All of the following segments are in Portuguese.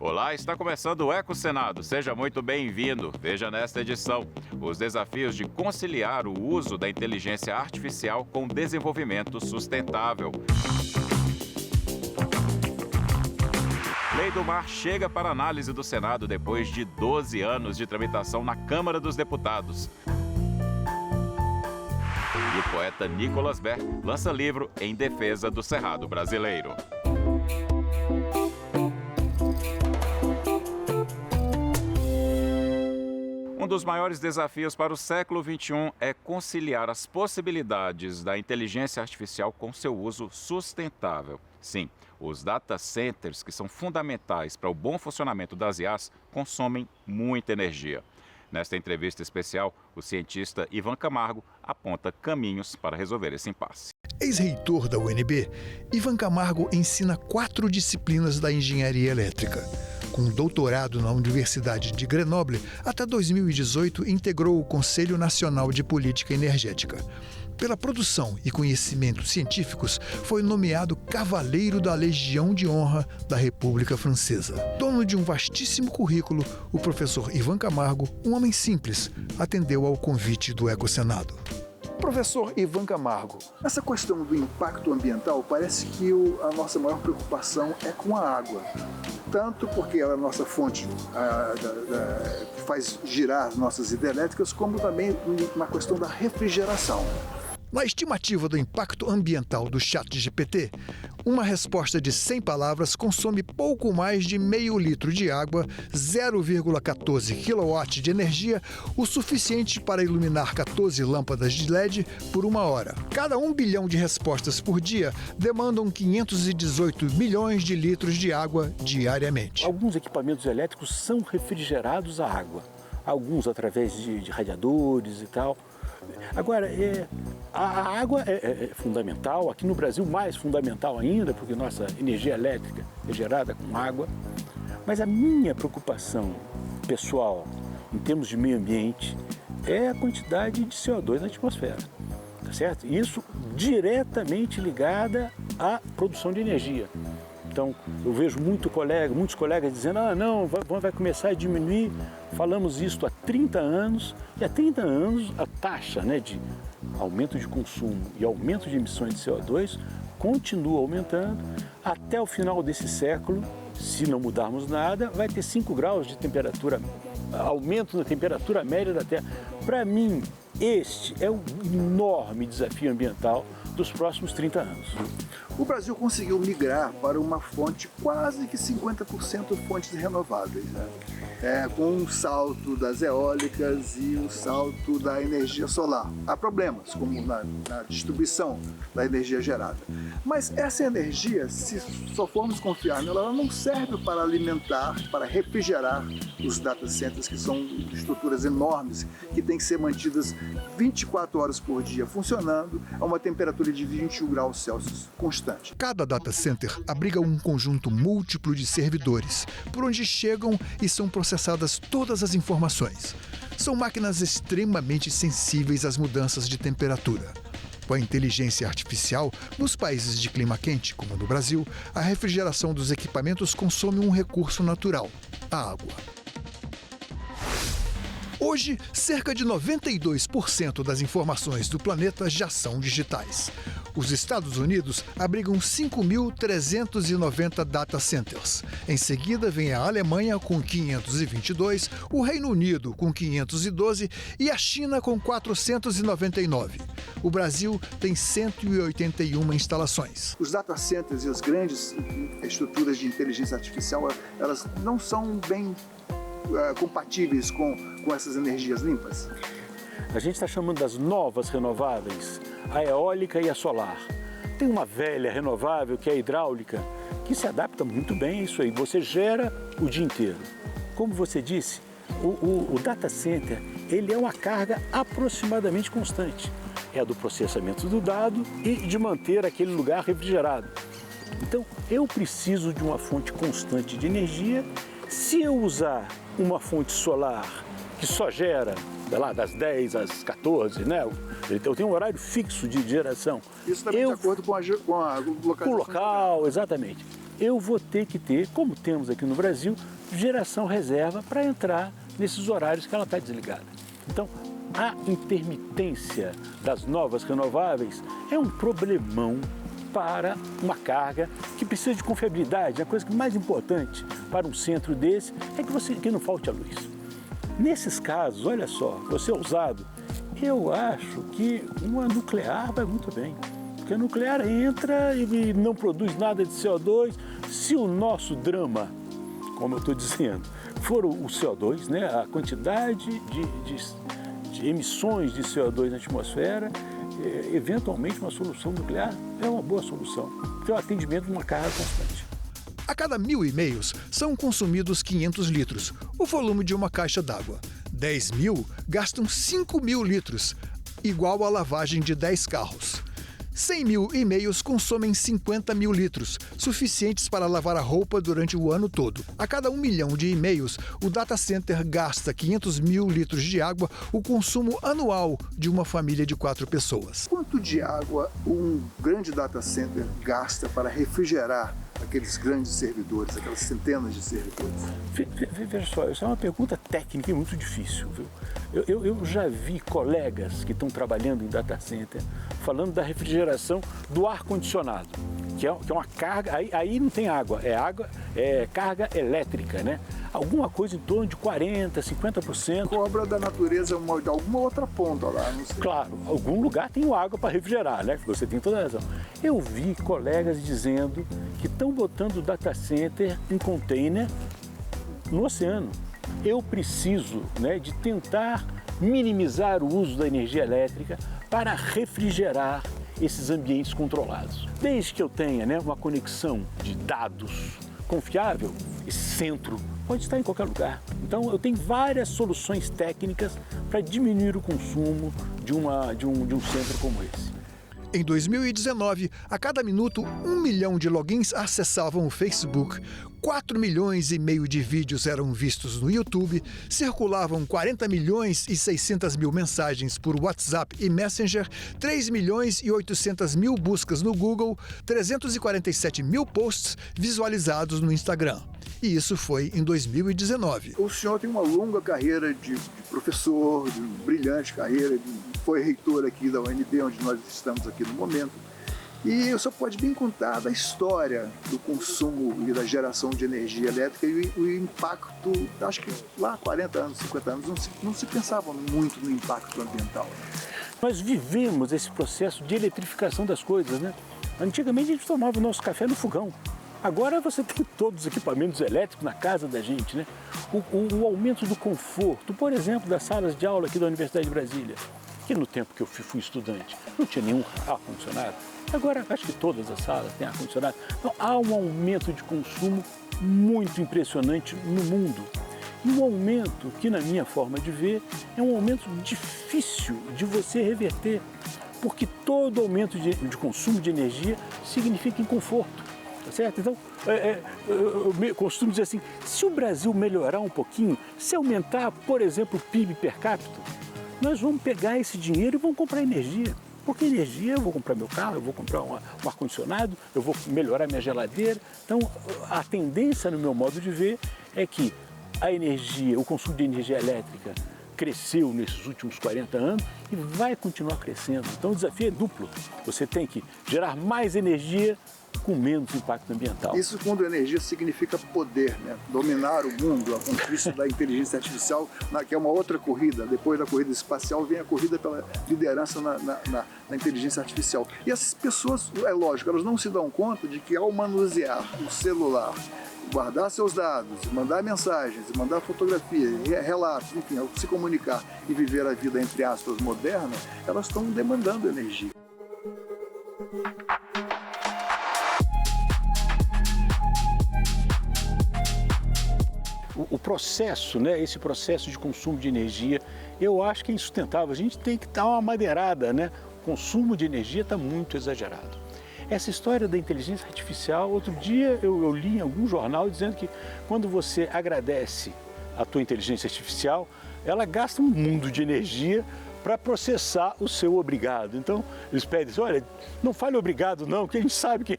Olá, está começando o Eco Senado. Seja muito bem-vindo. Veja nesta edição os desafios de conciliar o uso da inteligência artificial com desenvolvimento sustentável. Lei do Mar chega para análise do Senado depois de 12 anos de tramitação na Câmara dos Deputados. E o poeta Nicolas Ber lança livro em defesa do Cerrado brasileiro. Um dos maiores desafios para o século XXI é conciliar as possibilidades da inteligência artificial com seu uso sustentável. Sim, os data centers, que são fundamentais para o bom funcionamento das IAs, consomem muita energia. Nesta entrevista especial, o cientista Ivan Camargo aponta caminhos para resolver esse impasse. Ex-reitor da UNB, Ivan Camargo ensina 4 disciplinas da engenharia elétrica. Com doutorado na Universidade de Grenoble, até 2018 integrou o Conselho Nacional de Política Energética. Pela produção e conhecimentos científicos, foi nomeado Cavaleiro da Legião de Honra da República Francesa. Dono de um vastíssimo currículo, o professor Ivan Camargo, um homem simples, atendeu ao convite do Eco Senado. Professor Ivan Camargo, essa questão do impacto ambiental, parece que a nossa maior preocupação é com a água. Tanto porque ela é a nossa fonte que faz girar nossas hidrelétricas, como também na questão da refrigeração. Na estimativa do impacto ambiental do ChatGPT, uma resposta de 100 palavras consome pouco mais de meio litro de água, 0,14 kW de energia, o suficiente para iluminar 14 lâmpadas de LED por 1 hora. Cada 1 bilhão de respostas por dia demandam 518 milhões de litros de água diariamente. Alguns equipamentos elétricos são refrigerados à água, alguns através de radiadores e tal. Agora, a água é fundamental, aqui no Brasil mais fundamental ainda, porque nossa energia elétrica é gerada com água. Mas a minha preocupação pessoal, em termos de meio ambiente, é a quantidade de CO2 na atmosfera, tá certo? Isso diretamente ligada à produção de energia. Então, eu vejo muitos colegas dizendo, não, vai começar a diminuir. Falamos isso há 30 anos, e há 30 anos a taxa de aumento de consumo e aumento de emissões de CO2 continua aumentando. Até o final desse século, se não mudarmos nada, vai ter 5 graus de temperatura, aumento na temperatura média da Terra. Para mim, este é o enorme desafio ambiental dos próximos 30 anos. O Brasil conseguiu migrar para uma fonte quase que 50% fontes renováveis, com o salto das eólicas e o salto da energia solar. Há problemas, como na distribuição da energia gerada. Mas essa energia, se só formos confiar nela, ela não serve para alimentar, para refrigerar os data centers, que são estruturas enormes, que têm que ser mantidas 24 horas por dia funcionando a uma temperatura de 21 graus Celsius constante. Cada data center abriga um conjunto múltiplo de servidores, por onde chegam e são processadas todas as informações. São máquinas extremamente sensíveis às mudanças de temperatura. Com a inteligência artificial, nos países de clima quente, como no Brasil, a refrigeração dos equipamentos consome um recurso natural, a água. Hoje, cerca de 92% das informações do planeta já são digitais. Os Estados Unidos abrigam 5.390 data centers. Em seguida vem a Alemanha com 522, o Reino Unido com 512 e a China com 499. O Brasil tem 181 instalações. Os data centers e as grandes estruturas de inteligência artificial, elas não são bem compatíveis com essas energias limpas? A gente está chamando das novas renováveis, a eólica e a solar. Tem uma velha renovável, que é a hidráulica, que se adapta muito bem a isso aí. Você gera o dia inteiro. Como você disse, o data center, ele é uma carga aproximadamente constante. É a do processamento do dado e de manter aquele lugar refrigerado. Então, eu preciso de uma fonte constante de energia. Se eu usar uma fonte solar que só gera, das 10 às 14, eu tenho um horário fixo de geração. Isso também de acordo com a localização. Com o local, exatamente. eu vou ter que ter, como temos aqui no Brasil, geração reserva para entrar nesses horários que ela está desligada. Então, a intermitência das novas renováveis é um problemão para uma carga que precisa de confiabilidade. A coisa mais importante para um centro desse é que não falte a luz. Nesses casos, olha só, você é ousado, eu acho que uma nuclear vai muito bem. Porque a nuclear entra e não produz nada de CO2. Se o nosso drama, como eu estou dizendo, for o CO2, né, a quantidade de emissões de CO2 na atmosfera, eventualmente uma solução nuclear é uma boa solução, porque é o atendimento de uma carga constante. A cada 1.000 e-mails são consumidos 500 litros, o volume de uma caixa d'água. 10.000 gastam 5.000 litros, igual a lavagem de 10 carros. 100.000 e-mails consomem 50.000 litros, suficientes para lavar a roupa durante o ano todo. A cada 1 milhão de e-mails, o data center gasta 500.000 litros de água, o consumo anual de uma família de 4 pessoas. Quanto de água um grande data center gasta para refrigerar aqueles grandes servidores, aquelas centenas de servidores? Veja só, isso é uma pergunta técnica e muito difícil, viu? Eu já vi colegas que estão trabalhando em data center falando da refrigeração do ar-condicionado, que é uma carga, aí não tem água, é carga elétrica, né? Alguma coisa em torno de 40%, 50%. Cobra da natureza de alguma outra ponta lá, não sei. Claro, algum lugar tem água para refrigerar, né? Você tem toda a razão. Eu vi colegas dizendo que estão botando data center em container no oceano. Eu preciso, né, de tentar minimizar o uso da energia elétrica para refrigerar esses ambientes controlados. Desde que eu tenha, né, uma conexão de dados confiável, esse centro pode estar em qualquer lugar. Então eu tenho várias soluções técnicas para diminuir o consumo de um centro como esse. Em 2019, a cada minuto, 1 milhão de logins acessavam o Facebook, 4 milhões e meio de vídeos eram vistos no YouTube, circulavam 40 milhões e 600 mil mensagens por WhatsApp e Messenger, 3 milhões e 800 mil buscas no Google, 347 mil posts visualizados no Instagram. E isso foi em 2019. O senhor tem uma longa carreira de professor, de brilhante carreira, foi reitor aqui da UNB, onde nós estamos aqui no momento. E o senhor pode bem contar da história do consumo e da geração de energia elétrica e o impacto, acho que lá há 40 anos, 50 anos, não se pensava muito no impacto ambiental. Nós vivemos esse processo de eletrificação das coisas, né? Antigamente a gente tomava o nosso café no fogão. Agora você tem todos os equipamentos elétricos na casa da gente, né? O aumento do conforto, por exemplo, das salas de aula aqui da Universidade de Brasília, que no tempo que eu fui estudante não tinha nenhum ar-condicionado. Agora acho que todas as salas têm ar-condicionado. Então há um aumento de consumo muito impressionante no mundo. E um aumento que, na minha forma de ver, é um aumento difícil de você reverter, porque todo aumento de consumo de energia significa inconforto. Tá certo? Então, eu costumo dizer assim, se o Brasil melhorar um pouquinho, se aumentar, por exemplo, o PIB per capita, nós vamos pegar esse dinheiro e vamos comprar energia. Porque energia, eu vou comprar meu carro, eu vou comprar um ar-condicionado, eu vou melhorar minha geladeira. Então, a tendência, no meu modo de ver, é que a energia, o consumo de energia elétrica cresceu nesses últimos 40 anos e vai continuar crescendo. Então, o desafio é duplo. Você tem que gerar mais energia com menos impacto ambiental. Isso, quando energia, significa poder, né? Dominar o mundo, a conquista da inteligência artificial, que é uma outra corrida. Depois da corrida espacial vem a corrida pela liderança na inteligência artificial. E essas pessoas, é lógico, elas não se dão conta de que ao manusear o celular, guardar seus dados, mandar mensagens, mandar fotografias, relatos, enfim, ao se comunicar e viver a vida, entre aspas, moderna, elas estão demandando energia. O processo, né, esse processo de consumo de energia, eu acho que é insustentável. A gente tem que dar uma madeirada, né? O consumo de energia está muito exagerado. Essa história da inteligência artificial, outro dia eu li em algum jornal dizendo que quando você agradece a tua inteligência artificial, ela gasta um mundo de energia para processar o seu obrigado. Então, eles pedem assim, olha, não fale obrigado não, porque a gente sabe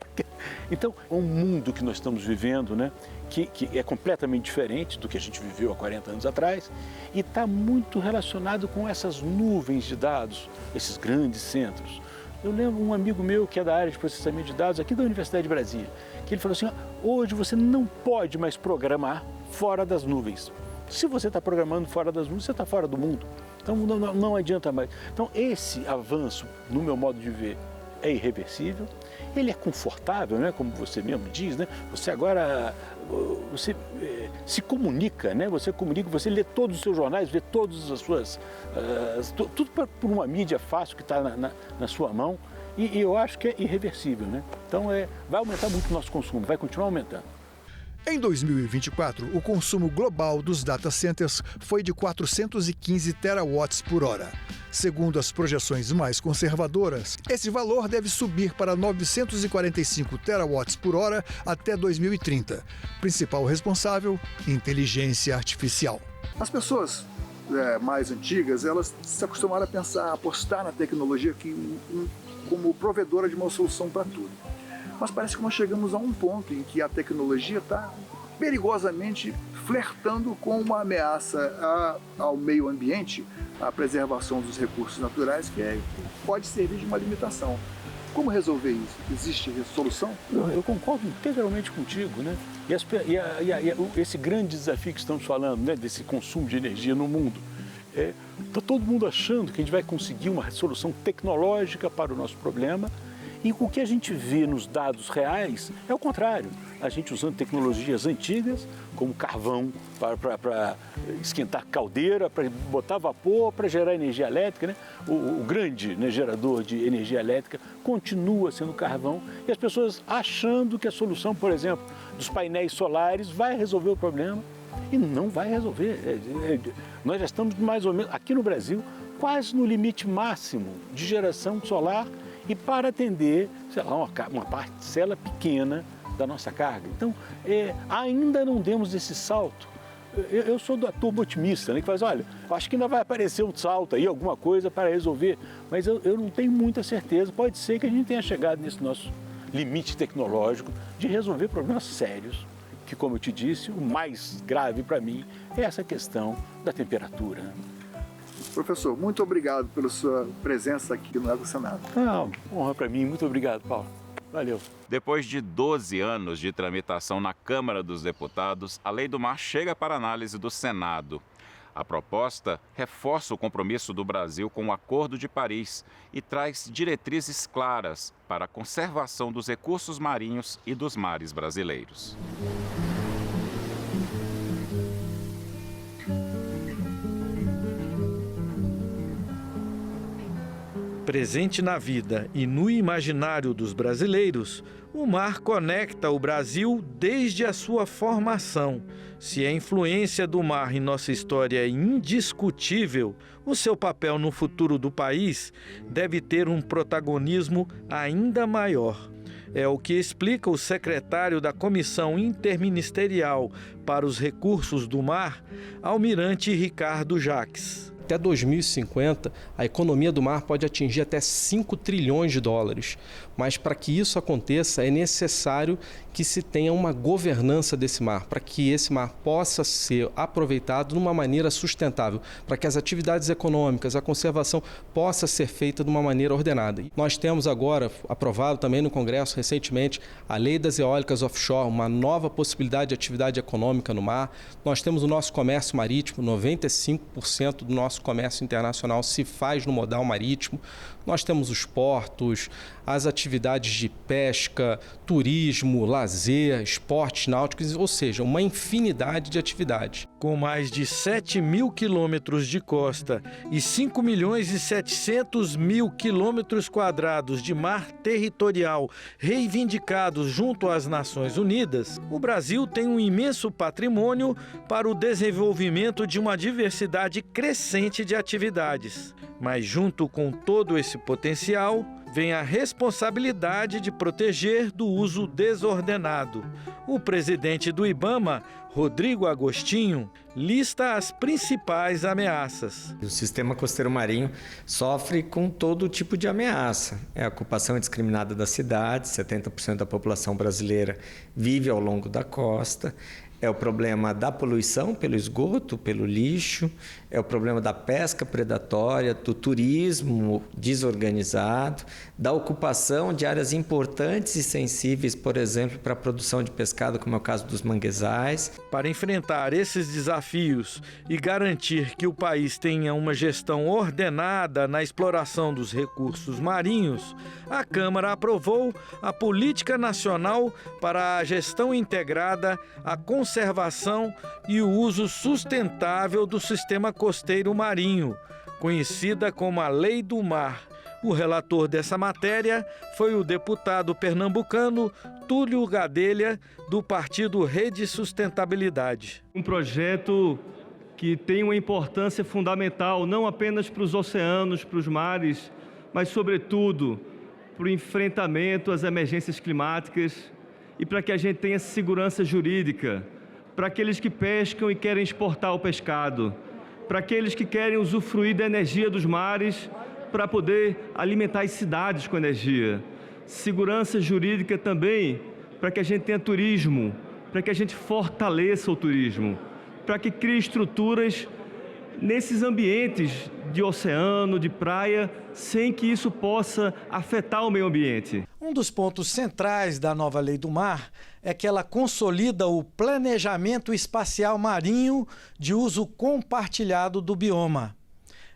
Então, é um mundo que nós estamos vivendo, né, que é completamente diferente do que a gente viveu há 40 anos atrás e está muito relacionado com essas nuvens de dados, esses grandes centros. Eu lembro um amigo meu que é da área de processamento de dados aqui da Universidade de Brasília, que ele falou assim, hoje você não pode mais programar fora das nuvens. Se você está programando fora das nuvens, você está fora do mundo. Então não adianta mais. Então esse avanço, no meu modo de ver, é irreversível. Ele é confortável, né? Como você mesmo diz, né? Você agora se comunica, né? Você comunica, você lê todos os seus jornais, vê todas as suas... tudo por uma mídia fácil que está na sua mão. E eu acho que é irreversível, né? Então vai aumentar muito o nosso consumo, vai continuar aumentando. Em 2024, o consumo global dos data centers foi de 415 terawatts por hora. Segundo as projeções mais conservadoras, esse valor deve subir para 945 terawatts por hora até 2030. Principal responsável, inteligência artificial. As pessoas mais antigas, elas se acostumaram a pensar, a apostar na tecnologia como provedora de uma solução para tudo. Mas parece que nós chegamos a um ponto em que a tecnologia está perigosamente flertando com uma ameaça ao meio ambiente, à preservação dos recursos naturais, que pode servir de uma limitação. Como resolver isso? Existe solução? Eu concordo integralmente contigo, né? E esse grande desafio que estamos falando, né, desse consumo de energia no mundo, está todo mundo achando que a gente vai conseguir uma solução tecnológica para o nosso problema. E o que a gente vê nos dados reais é o contrário. A gente usando tecnologias antigas, como carvão para esquentar caldeira, para botar vapor, para gerar energia elétrica, né? O grande, né, gerador de energia elétrica continua sendo carvão. E as pessoas achando que a solução, por exemplo, dos painéis solares vai resolver o problema. E não vai resolver. Nós já estamos mais ou menos, aqui no Brasil, quase no limite máximo de geração solar e para atender, sei lá, uma parcela pequena da nossa carga. Então, ainda não demos esse salto. Eu sou da turma otimista, né, que faz, olha, acho que ainda vai aparecer um salto aí, alguma coisa para resolver, mas eu não tenho muita certeza. Pode ser que a gente tenha chegado nesse nosso limite tecnológico de resolver problemas sérios, que, como eu te disse, o mais grave para mim é essa questão da temperatura. Professor, muito obrigado pela sua presença aqui no EcoSenado. Honra para mim. Muito obrigado, Paulo. Valeu. Depois de 12 anos de tramitação na Câmara dos Deputados, a Lei do Mar chega para análise do Senado. A proposta reforça o compromisso do Brasil com o Acordo de Paris e traz diretrizes claras para a conservação dos recursos marinhos e dos mares brasileiros. Presente na vida e no imaginário dos brasileiros, o mar conecta o Brasil desde a sua formação. Se a influência do mar em nossa história é indiscutível, o seu papel no futuro do país deve ter um protagonismo ainda maior. É o que explica o secretário da Comissão Interministerial para os Recursos do Mar, Almirante Ricardo Jacques. Até 2050, a economia do mar pode atingir até 5 trilhões de dólares. Mas para que isso aconteça, é necessário que se tenha uma governança desse mar, para que esse mar possa ser aproveitado de uma maneira sustentável, para que as atividades econômicas, a conservação possa ser feita de uma maneira ordenada. Nós temos agora, aprovado também no Congresso recentemente, a Lei das Eólicas Offshore, uma nova possibilidade de atividade econômica no mar. Nós temos o nosso comércio marítimo, 95% do nosso comércio internacional se faz no modal marítimo. Nós temos os portos, as atividades de pesca, turismo, lazer, esportes náuticos, ou seja, uma infinidade de atividades. Com mais de 7 mil quilômetros de costa e 5.700.000 quilômetros quadrados de mar territorial reivindicados junto às Nações Unidas, o Brasil tem um imenso patrimônio para o desenvolvimento de uma diversidade crescente de atividades. Mas junto com todo esse potencial, vem a responsabilidade de proteger do uso desordenado. O presidente do IBAMA, Rodrigo Agostinho, lista as principais ameaças. O sistema costeiro marinho sofre com todo tipo de ameaça. É a ocupação indiscriminada das cidades, 70% da população brasileira vive ao longo da costa. É o problema da poluição pelo esgoto, pelo lixo, é o problema da pesca predatória, do turismo desorganizado, da ocupação de áreas importantes e sensíveis, por exemplo, para a produção de pescado, como é o caso dos manguezais. Para enfrentar esses desafios e garantir que o país tenha uma gestão ordenada na exploração dos recursos marinhos, a Câmara aprovou a Política Nacional para a Gestão Integrada, a Conservação e o Uso Sustentável do Sistema Costeiro Marinho, conhecida como a Lei do Mar. O relator dessa matéria foi o deputado pernambucano Túlio Gadelha, do partido Rede Sustentabilidade. Um projeto que tem uma importância fundamental, não apenas para os oceanos, para os mares, mas, sobretudo, para o enfrentamento às emergências climáticas e para que a gente tenha segurança jurídica, para aqueles que pescam e querem exportar o pescado, para aqueles que querem usufruir da energia dos mares para poder alimentar as cidades com energia. Segurança jurídica também para que a gente tenha turismo, para que a gente fortaleça o turismo, para que crie estruturas nesses ambientes de oceano, de praia, sem que isso possa afetar o meio ambiente. Um dos pontos centrais da nova Lei do Mar é que ela consolida o planejamento espacial marinho de uso compartilhado do bioma.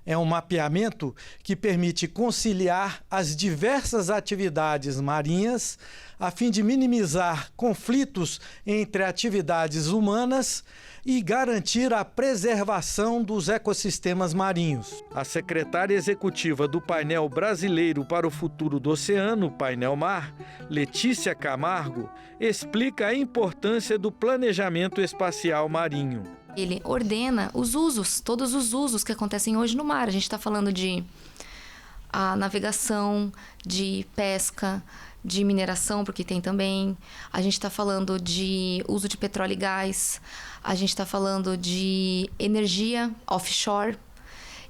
É um mapeamento que permite conciliar as diversas atividades marinhas a fim de minimizar conflitos entre atividades humanas e garantir a preservação dos ecossistemas marinhos. A secretária executiva do Painel Brasileiro para o Futuro do Oceano, Painel Mar, Letícia Camargo, explica a importância do planejamento espacial marinho. Ele ordena os usos, todos os usos que acontecem hoje no mar. A gente está falando de a navegação, de pesca, de mineração, porque tem também. A gente está falando de uso de petróleo e gás. A gente está falando de energia offshore.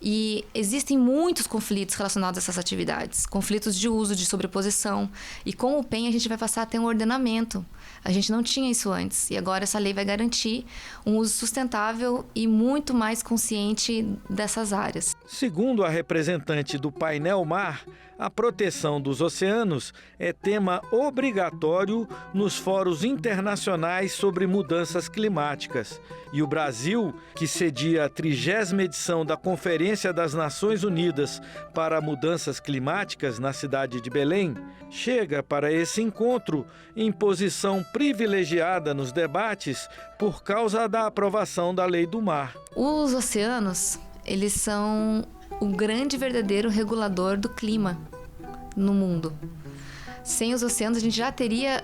E existem muitos conflitos relacionados a essas atividades. Conflitos de uso, de sobreposição. E com o PEN a gente vai passar a ter um ordenamento. A gente não tinha isso antes. E agora essa lei vai garantir um uso sustentável e muito mais consciente dessas áreas. Segundo a representante do Painel Mar, a proteção dos oceanos é tema obrigatório nos fóruns internacionais sobre mudanças climáticas. E o Brasil, que cedia a 30ª edição da Conferência das Nações Unidas para Mudanças Climáticas na cidade de Belém, chega para esse encontro em posição privilegiada nos debates por causa da aprovação da Lei do Mar. Os oceanos, eles são o grande verdadeiro regulador do clima no mundo. Sem os oceanos, a gente já teria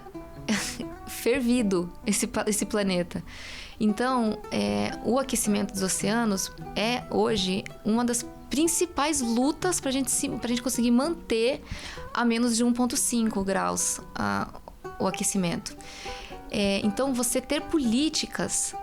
fervido esse planeta. Então, o aquecimento dos oceanos é hoje uma das principais lutas para a gente conseguir manter a menos de 1,5 graus o aquecimento. Então, você ter políticas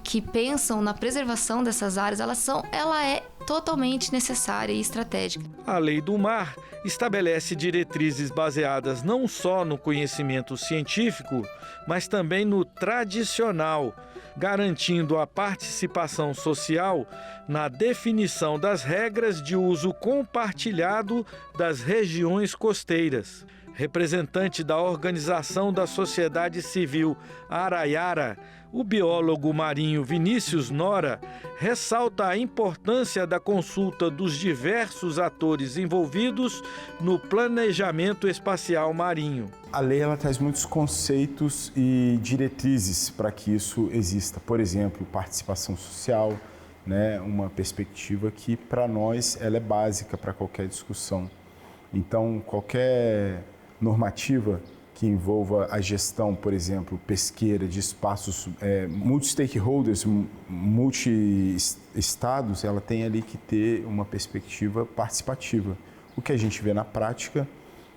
que pensam na preservação dessas áreas, ela é totalmente necessária e estratégica. A Lei do Mar estabelece diretrizes baseadas não só no conhecimento científico, mas também no tradicional, garantindo a participação social na definição das regras de uso compartilhado das regiões costeiras. Representante da Organização da Sociedade Civil Araiara, o biólogo marinho Vinícius Nora ressalta a importância da consulta dos diversos atores envolvidos no planejamento espacial marinho. A lei ela traz muitos conceitos e diretrizes para que isso exista. Por exemplo, participação social, né? Uma perspectiva que para nós ela é básica para qualquer discussão. Então, qualquer normativa que envolva a gestão, por exemplo, pesqueira de espaços multi-stakeholders, multi-estados, ela tem ali que ter uma perspectiva participativa. O que a gente vê na prática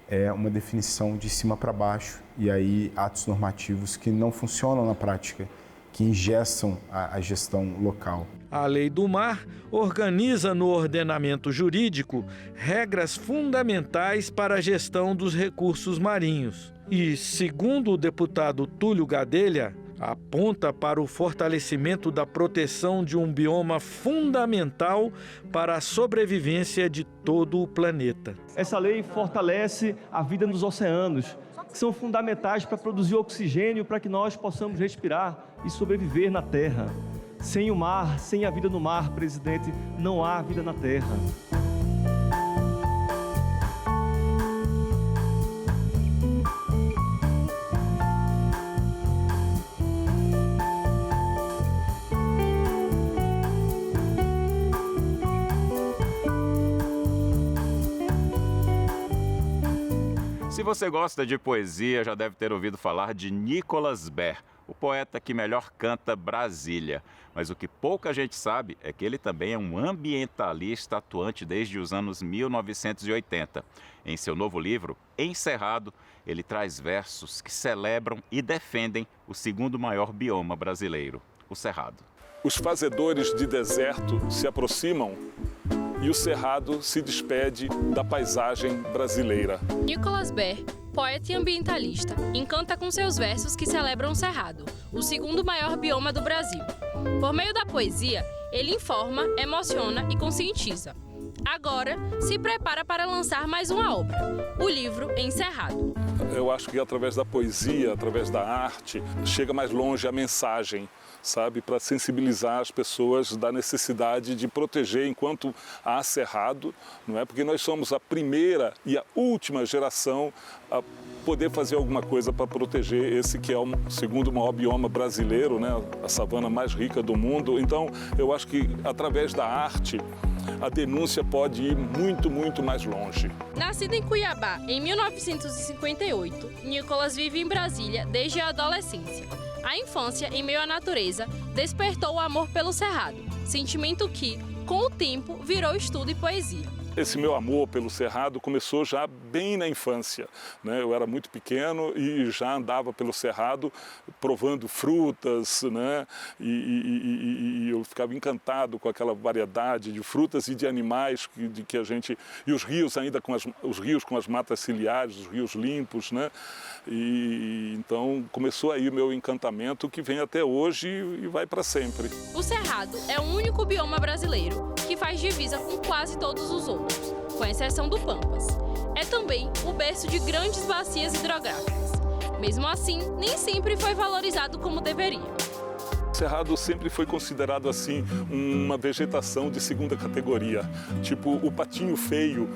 é uma definição de cima para baixo e aí atos normativos que não funcionam na prática, que engessam a gestão local. A Lei do Mar organiza no ordenamento jurídico regras fundamentais para a gestão dos recursos marinhos. E, segundo o deputado Túlio Gadelha, aponta para o fortalecimento da proteção de um bioma fundamental para a sobrevivência de todo o planeta. Essa lei fortalece a vida nos oceanos, que são fundamentais para produzir oxigênio para que nós possamos respirar e sobreviver na Terra. Sem o mar, sem a vida no mar, presidente, não há vida na Terra. Se você gosta de poesia, já deve ter ouvido falar de Nicolas Baer, o poeta que melhor canta Brasília. Mas o que pouca gente sabe é que ele também é um ambientalista atuante desde os anos 1980. Em seu novo livro, Encerrado, ele traz versos que celebram e defendem o segundo maior bioma brasileiro, o Cerrado. Os fazedores de deserto se aproximam e o Cerrado se despede da paisagem brasileira. Nicolas Baer, poeta e ambientalista, encanta com seus versos que celebram o Cerrado, o segundo maior bioma do Brasil. Por meio da poesia, ele informa, emociona e conscientiza. Agora, se prepara para lançar mais uma obra, o livro Encerrado. Eu acho que através da poesia, através da arte, chega mais longe a mensagem, sabe, para sensibilizar as pessoas da necessidade de proteger enquanto há cerrado, não é? Porque nós somos a primeira e a última geração a poder fazer alguma coisa para proteger esse que é o segundo maior bioma brasileiro, né? A savana mais rica do mundo. Então, eu acho que através da arte, a denúncia pode ir muito, muito mais longe. Nascido em Cuiabá em 1958, Nicolas vive em Brasília desde a adolescência. A infância, em meio à natureza, despertou o amor pelo Cerrado, sentimento que, com o tempo, virou estudo e poesia. Esse meu amor pelo Cerrado começou já bem na infância, né? Eu era muito pequeno e já andava pelo Cerrado provando frutas, né? E eu ficava encantado com aquela variedade de frutas e de animais que a gente... E os rios ainda, os rios com as matas ciliares, os rios limpos, né? E então começou aí o meu encantamento que vem até hoje e vai para sempre. O Cerrado é o único bioma brasileiro que faz divisa com quase todos os outros, com exceção do Pampas. É também o berço de grandes bacias hidrográficas. Mesmo assim, nem sempre foi valorizado como deveria. O Cerrado sempre foi considerado assim uma vegetação de segunda categoria, tipo o patinho feio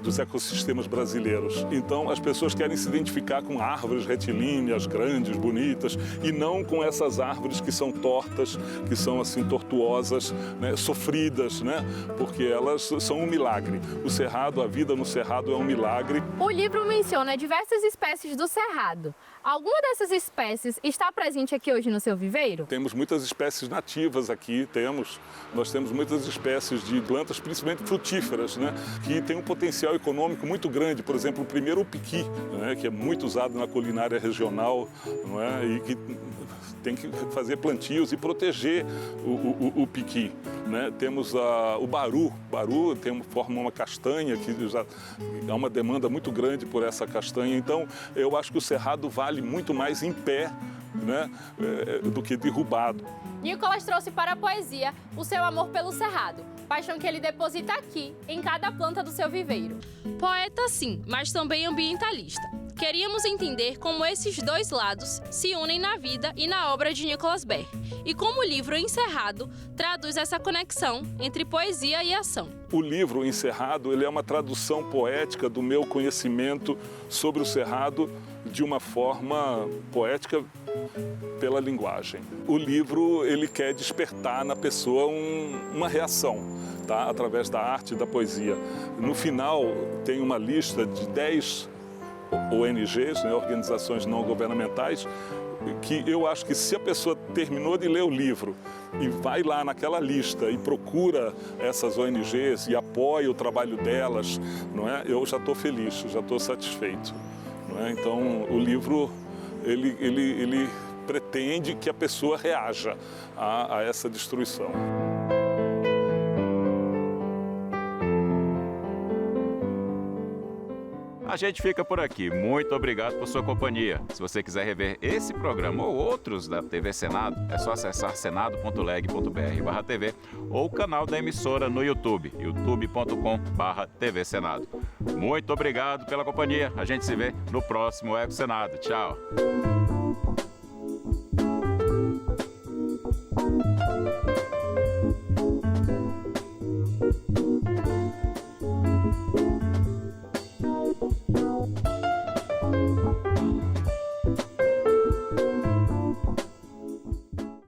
dos ecossistemas brasileiros. Então as pessoas querem se identificar com árvores retilíneas, grandes, bonitas, e não com essas árvores que são tortas, que são assim tortuosas, né, sofridas, né, porque elas são um milagre. O Cerrado, a vida no Cerrado é um milagre. O livro menciona diversas espécies do Cerrado. Alguma dessas espécies está presente aqui hoje no seu viveiro? Temos muitas espécies nativas aqui, nós temos muitas espécies de plantas, principalmente frutíferas, né, que tem um potencial econômico muito grande. Por exemplo, o primeiro o piqui, né, que é muito usado na culinária regional, não é, e que tem que fazer plantios e proteger o piqui. Né? Temos o baru, forma uma castanha, que já há uma demanda muito grande por essa castanha. Então, eu acho que o Cerrado vale muito mais em pé, né, do que derrubado. Nicolas trouxe para a poesia o seu amor pelo Cerrado, paixão que ele deposita aqui, em cada planta do seu viveiro. Poeta sim, mas também ambientalista. Queríamos entender como esses dois lados se unem na vida e na obra de Nicolas Baer, e como o livro Encerrado traduz essa conexão entre poesia e ação. O livro Encerrado ele é uma tradução poética do meu conhecimento sobre o Cerrado de uma forma poética pela linguagem. O livro ele quer despertar na pessoa uma reação, tá? Através da arte e da poesia. No final tem uma lista de 10 ONGs, né, organizações não governamentais, que eu acho que se a pessoa terminou de ler o livro e vai lá naquela lista e procura essas ONGs e apoia o trabalho delas, não é? Eu já estou feliz, já estou satisfeito. Não é? Então, o livro, ele pretende que a pessoa reaja a essa destruição. A gente fica por aqui. Muito obrigado por sua companhia. Se você quiser rever esse programa ou outros da TV Senado, é só acessar senado.leg.br/TV ou o canal da emissora no YouTube, youtube.com/TV Senado. Muito obrigado pela companhia. A gente se vê no próximo Eco Senado. Tchau.